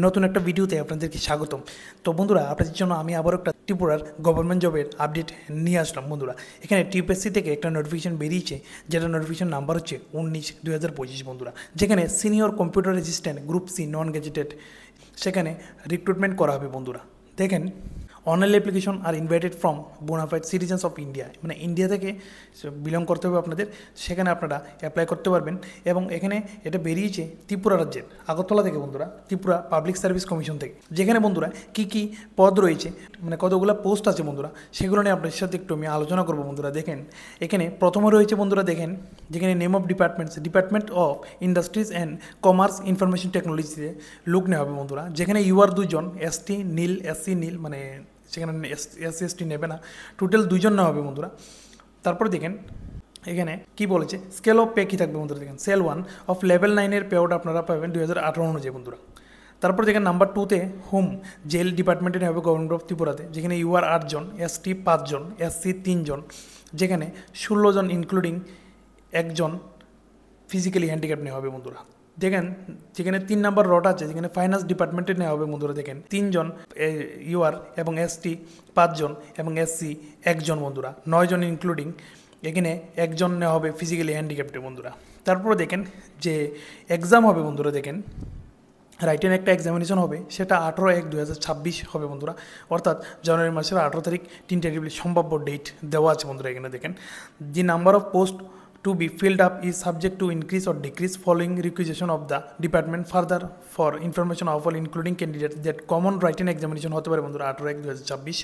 নতুন একটা ভিডিওতে আপনাদেরকে স্বাগতম। তো বন্ধুরা, আপনাদের জন্য আমি আবারও একটা ত্রিপুরার গভর্নমেন্ট জবের আপডেট নিয়ে আসলাম। বন্ধুরা, এখানে টিপিএসসি থেকে একটা নোটিফিকেশন বেরিয়েছে, যেটা নোটিফিকেশন নাম্বার হচ্ছে 19/2025। বন্ধুরা, যেখানে senior computer assistant group C non gazetted সেখানে রিক্রুটমেন্ট করা হবে। বন্ধুরা দেখেন, online application are invited from bona fide citizens of India, মানে ইন্ডিয়া থেকে বিলং করতে হবে আপনাদের, সেখানে আপনারা অ্যাপ্লাই করতে পারবেন। এবং এখানে এটা বেরিয়েছে ত্রিপুরা রাজ্যের আগরতলা থেকে। বন্ধুরা, ত্রিপুরা পাবলিক সার্ভিস কমিশন থেকে, যেখানে বন্ধুরা কী কী পদ রয়েছে, মানে কতগুলো পোস্ট আছে বন্ধুরা, সেগুলো নিয়ে আপনাদের সাথে একটু আমি আলোচনা করবো। বন্ধুরা দেখেন, এখানে প্রথমে রয়েছে বন্ধুরা, দেখেন যেখানে name of department of industries and commerce information টেকনোলজিতে লোক নেওয়া হবে। বন্ধুরা, যেখানে ইউআর 2জন, এসটি নীল, এসসি নীল, মানে সেখানে এসসি এসটি নেবে না, টোটাল 2জন নেওয়া হবে। বন্ধুরা, তারপর দেখেন এখানে কি বলেছে, স্কেল অফ পে কী থাকবে। বন্ধুরা দেখেন, সেল 1 অফ লেভেল 9-এর পে আউট আপনারা পাবেন 2018 অনুযায়ী। বন্ধুরা, তারপর দেখেন নাম্বার 2-তে হোম জেল ডিপার্টমেন্টে নেওয়া হবে গভর্নমেন্ট অফ ত্রিপুরাতে, যেখানে ইউআর 8জন, এসটি 5জন, এসসি 3জন, যেখানে 16জন ইনক্লুডিং একজন ফিজিক্যালি হ্যান্ডিক্যাপ নেওয়া হবে। বন্ধুরা দেখেন, যেখানে 3 নাম্বার রট আছে, যেখানে ফাইন্যান্স ডিপার্টমেন্টে নেওয়া হবে। বন্ধুরা দেখেন, 3জন ইউআর এবং এসটি 5জন এবং এসসি 1জন। বন্ধুরা 9জন ইনক্লুডিং এখানে একজন নেওয়া হবে ফিজিক্যালি হ্যান্ডিক্যাপ্টে। বন্ধুরা, তারপরে দেখেন যে এক্সাম হবে। বন্ধুরা দেখেন, রাইটেন একটা এক্সামিনেশন হবে, সেটা 18/1/2026 হবে। বন্ধুরা, অর্থাৎ জানুয়ারি মাসের 18 তারিখ টেন্টেটিভলি সম্ভাব্য ডেট দেওয়া আছে। বন্ধুরা এখানে দেখেন, the number of post to be filled up is subject to increase or decrease following requisition of the department. Further, for information of all including candidates that common written examination হতে পারে বন্ধুরা 18/1/2026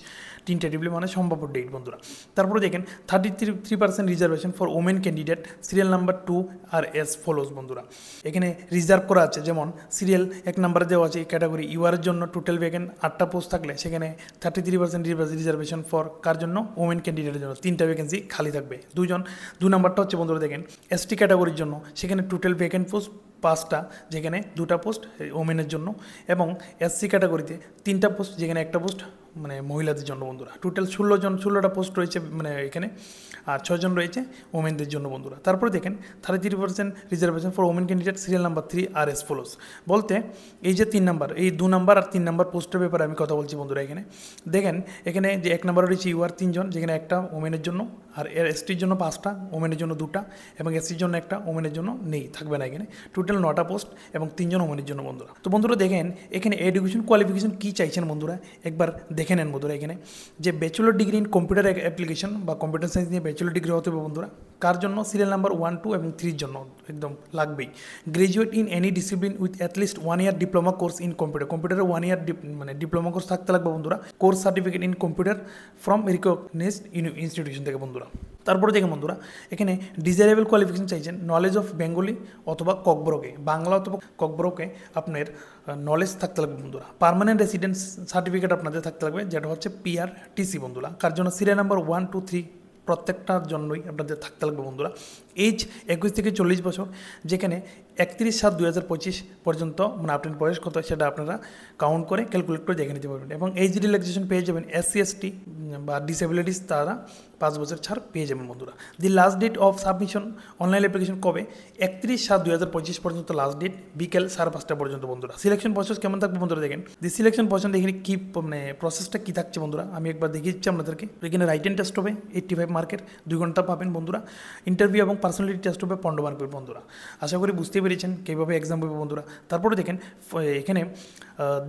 tentatively, মানে সম্ভাব্য date. বন্ধুরা, তারপরে দেখেন 33% reservation for women candidate, serial number 2 are as follows. বন্ধুরা, এখানে রিজার্ভ করা আছে, যেমন সিরিয়াল 1 নাম্বারে দেওয়া আছে এই ক্যাটাগরি ইউআরের জন্য টোটাল ভ্যাকেন্ট 8টা পোস্ট থাকলে সেখানে 33% রিজার্ভেশন ফর কার জন্য, ওমেন ক্যান্ডিডেটের জন্য 3টা ভ্যাকেন্সি খালি থাকবে। 2 নাম্বারটা হচ্ছে বন্ধুরা দেখেন এসটি ক্যাটাগরির জন্য, সেখানে টোটাল ভ্যাকেন্ট পোস্ট 5টা, যেখানে 2টা পোস্ট ওমেনের জন্য, এবং এসসি ক্যাটাগরিতে 3টা পোস্ট, যেখানে একটা পোস্ট মানে মহিলাদের জন্য। বন্ধুরা, টোটাল 16টা পোস্ট রয়েছে মানে এখানে, আর 6জন রয়েছে ওমেনদের জন্য। বন্ধুরা, তারপরে দেখেন 33% reservation for women candidate, serial number 3 are as follows. বলতে এই যে 3 নাম্বার, এই 2 নাম্বার আর 3 নাম্বার পোস্টের ব্যাপারে আমি কথা বলছি। বন্ধুরা, এখানে দেখেন, এখানে যে 1 নাম্বার রয়েছে ইউআর 3জন, যেখানে একটা ওমেনের জন্য, আর এসটির জন্য 5টা, ওমেনের জন্য 2টা, এবং এসসির জন্য একটা, ওমেনের জন্য নেই, থাকবে না এখানে। টোটাল 9টা পোস্ট এবং 3জন ওমেনের জন্য। বন্ধুরা, তো বন্ধুরা দেখেন এখানে এডুকেশন কোয়ালিফিকেশন কী চাইছেন। বন্ধুরা একবার দেখে নেন। বন্ধুরা, এখানে যে bachelor degree in computer application বা কম্পিউটার সায়েন্স নিয়ে ব্যাচেলর ডিগ্রি হতে হবে। বন্ধুরা, কার জন্য, সিরিয়াল নাম্বার 1, 2 এবং 3 জন্য একদম লাগবেই। Graduate in any discipline with at least 1 year diploma course in কম্পিউটারে 1 ইয়ার মানে ডিপ্লোমা কোর্স থাকতে লাগবে। বন্ধুরা, course certificate in computer from recognised institution থেকে। বন্ধুরা, তারপরে দেখেন বন্ধুরা, এখানে ডিজায়ারেবল কোয়ালিফিকেশন চাইছেন নলেজ অফ বেঙ্গলি অথবা ককবরকে, বাংলা অথবা ককবরকে আপনার নলেজ থাকতে লাগবে। বন্ধুরা, পার্মানেন্ট রেসিডেন্স সার্টিফিকেট আপনাদের থাকতে লাগবে, যেটা হচ্ছে PRTC। বন্ধুরা, কার জন্য, সিরিয়াল নাম্বার 1, 2, 3 প্রত্যেকটার জন্যই আপনাদের থাকতে লাগবে। বন্ধুরা, এজ 21 থেকে 40 বছর, যেখানে 31/7/2025 পর্যন্ত, মানে আপনার বয়স কত সেটা আপনারা কাউন্ট করে ক্যালকুলেট করে দেখে নিতে পারবেন। এবং এজ রিল্যাক্সেশন পেয়ে যাবেন SC ST বা ডিসেবিলিটিস, তারা 5 বছর ছাড় পেয়ে যাবেন। বন্ধুরা, the last date of submission online application কবে, 31/7/2025 পর্যন্ত লাস্ট ডেট, বিকেল 5:30 পর্যন্ত। বন্ধুরা, সিলেকশন প্রসেস কেমন থাকবে। বন্ধুরা দেখেন, দি সিলেকশন প্রসেস এখানে কী মানে প্রসেসটা কী থাকছে। বন্ধুরা, আমি একবার দেখিয়ে দিচ্ছি আপনাদেরকে। এখানে রাইটেন টেস্ট হবে 85 মার্কের, 2 ঘন্টা পাবেন। বন্ধুরা, ইন্টারভিউ এবং পার্সোনালিটি টেস্ট হবে 15 মার্কের। বন্ধুরা, আশা করি বুঝতে পেরেছেন কীভাবে এক্সাম হবে। বন্ধুরা, তারপরে দেখেন এখানে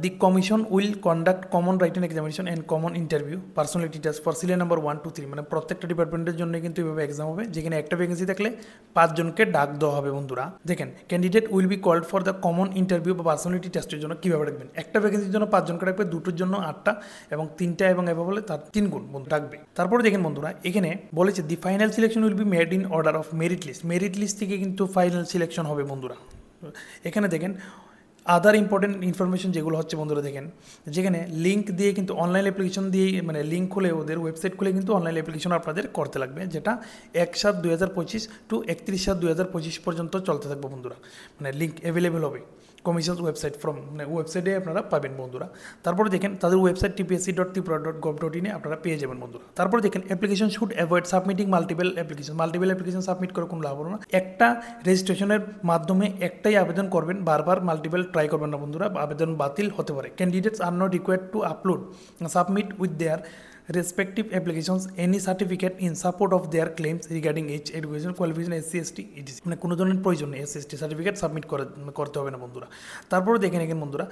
দি commission will conduct common written examination and common interview personality test for serial number 1, 2, 3, মানে প্রত্যেকটা ডিপার্টমেন্টের জন্য কিন্তু এইভাবে এক্সাম হবে, যেখানে একটা ভ্যাকেন্সি থাকলে 5 জনকে ডাক দেওয়া হবে। বন্ধুরা দেখেন, candidate will be called for the common interview বা পার্সোনালিটি টেস্টের জন্য কীভাবে ডাকবেন, একটা ভ্যাকেন্সির জন্য 5 জনকে ডাকবে, 2টোর জন্য 8টা, এবং 3টা এবং এভাবে বলে তার 3 গুণ বন্ধু ডাকবে। তারপরে দেখেন বন্ধুরা, এখানে বলেছে the final selection will be made in order of merit list থেকে কিন্তু ফাইনাল সিলেকশন হবে। বন্ধুরা, এখানে দেখেন আদার ইম্পর্টেন্ট ইনফরমেশন যেগুলো হচ্ছে। বন্ধুরা দেখেন, যেখানে লিঙ্ক দিয়ে কিন্তু অনলাইন অ্যাপ্লিকেশন দিয়ে, মানে লিঙ্ক খুলে ওদের ওয়েবসাইট খুলে কিন্তু অনলাইন অ্যাপ্লিকেশন আপনাদের করতে লাগবে, যেটা 1/7/2025 টু 31/7/2025 পর্যন্ত চলতে থাকবে। বন্ধুরা, মানে লিঙ্ক অ্যাভেলেবেল হবে। কমিশন ওয়েবসাইট ফ্রম মানে ওয়েবসাইটে আপনারা পাবেন বন্ধুরা। তারপরে দেখেন তাদের ওয়েবসাইট tpsc.tripura.gov.in আপনারা পেয়ে যাবেন বন্ধুরা। তারপরে দেখেন application should avoid submitting multiple application submit করে কোনো লাভ হবে না। একটা রেজিস্ট্রেশনের মাধ্যমে একটাই আবেদন করবেন, বারবার মাল্টিপল ট্রাই করবেন না বন্ধুরা, আবেদন বাতিল হতে পারে। Candidates are not required to upload submit with their respective applications any certificate in support of their claims regarding age, education, qualification, SC ST etc মানে কোনো ধরনের প্রয়োজন নেই SC ST সার্টিফিকেট সাবমিট করতে হবে না বন্ধুরা। তারপরে দেখেন এখানে বন্ধুরা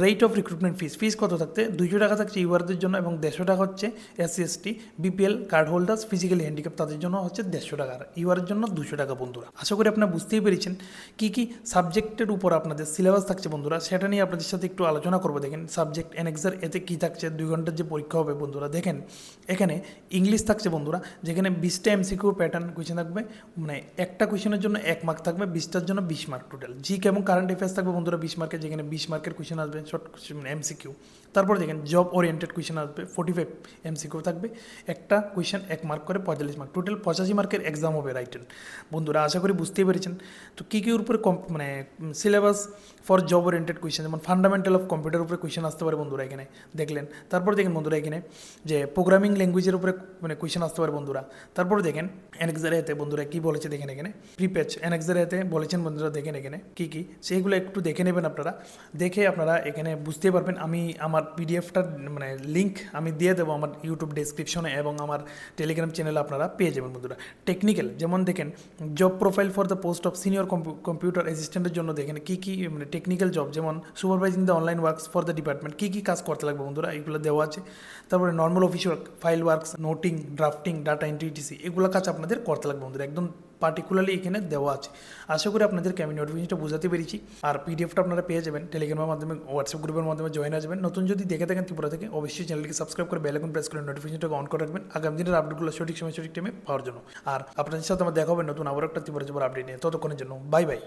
রেট অফ রিক্রুটমেন্ট ফিস কত থাকতে 200 টাকা থাকছে ইউআরদের জন্য এবং 150 টাকা হচ্ছে SC ST BPL card holders physically handicap তাদের জন্য হচ্ছে 150 টাকা, আর ইউআরের জন্য 200 টাকা বন্ধুরা। আশা করি আপনারা বুঝতেই পেরেছেন কী কী সাবজেক্টের উপর আপনাদের সিলেবাস থাকছে বন্ধুরা, সেটা নিয়ে আপনাদের সাথে একটু আলোচনা করবো। দেখেন সাবজেক্ট অ্যানেক্সার এতে কী থাকছে, 2 ঘন্টার যে পরীক্ষা হবে বন্ধুরা। দেখেন এখানে ইংলিশ থাকছে বন্ধুরা, যেখানে 20টা এমসিকিউ প্যাটার্ন কোয়েশ্চেন থাকবে, মানে একটা কোয়েশ্চেনের জন্য 1 মার্ক থাকবে, 20টার জন্য 20 মার্ক টোটাল। জিকে এবং কারেন্ট অ্যাফেয়ার্স থাকবে বন্ধুরা 20 মার্কের, যেখানে 20 মার্কের কোয়েশ্চেন আসবে শর্ট এমসিকিউ। তারপর দেখেন জব ওরিয়েন্টেড কোয়েশ্চেন আসবে 45 এমসিকিউ থাকবে, একটা কোয়েশ্চেন 1 মার্ক করে 45 মার্ক, টোটাল 85 মার্কের এক্সাম হবে রাইটেন বন্ধুরা। আশা করি বুঝতেই পেরেছেন। তো কী কী উপরে মানে syllabus for job oriented question, যেমন ফান্ডামেন্টাল অফ কম্পিউটার উপরে কোয়েশ্চেন আসতে পারে বন্ধুরা এখানে দেখলেন। তারপর দেখেন বন্ধুরা এখানে যে প্রোগ্রামিং ল্যাঙ্গুয়েজের উপরে মানে কোয়েশ্চেন আসতে পারে বন্ধুরা। তারপরে দেখেন অ্যানেক্সার এতে বন্ধুরা কী বলেছে দেখেন এখানে প্রিপেজ অ্যানেক্সার এতে বলেছেন বন্ধুরা, দেখেন এখানে কী কী সেইগুলো একটু দেখে নেবেন আপনারা, দেখে আপনারা এখানে বুঝতে পারবেন। আমি আমার পিডিএফটার মানে লিঙ্ক আমি দিয়ে দেবো আমার ইউটিউব ডেসক্রিপশনে এবং আমার টেলিগ্রাম চ্যানেলে আপনারা পেয়ে যাবেন বন্ধুরা। টেকনিক্যাল যেমন দেখেন job profile for the post of senior computer অ্যাসিস্ট্যান্টের জন্য দেখেন কী কী মানে টেকনিক্যাল জব, যেমন supervising the online works for the department, কী কী কাজ করতে লাগবে বন্ধুরা এগুলো দেওয়া আছে। তারপরে normal office work, file works, noting, drafting, data entry ETC এগুলো কাজ আপনাদের করতে লাগবে বন্ধুরা, একদম পার্টিকুলারলি এখানে দেওয়া আছে। আশা করি আপনাদেরকে আমি নোটিফিকেশনটা বোঝাতে পেরেছি। আর পিডিএফটা আপনারা পেয়ে যাবেন টেলিগ্রামের মাধ্যমে, হোয়াটসঅ্যাপ গ্রুপের মাধ্যমে জয়েন আসবেন। নতুন যদি দেখে থাকেন ত্রিপুরা থেকে অবশ্যই চ্যানেলকে সাবস্ক্রাইব করে বেল আইকন প্রেস করে নোটিফিকেশনটাকে অন করে রাখবেন আগামী দিনের আপডেটগুলো সঠিক সময় সঠিক টাইমে পাওয়ার জন্য। আর আপনাদের সাথে আমার দেখা হবে নতুন আবার একটা ত্রিপুরা জবের আপডেট নিয়ে, ততক্ষণের জন্য বাই বাই।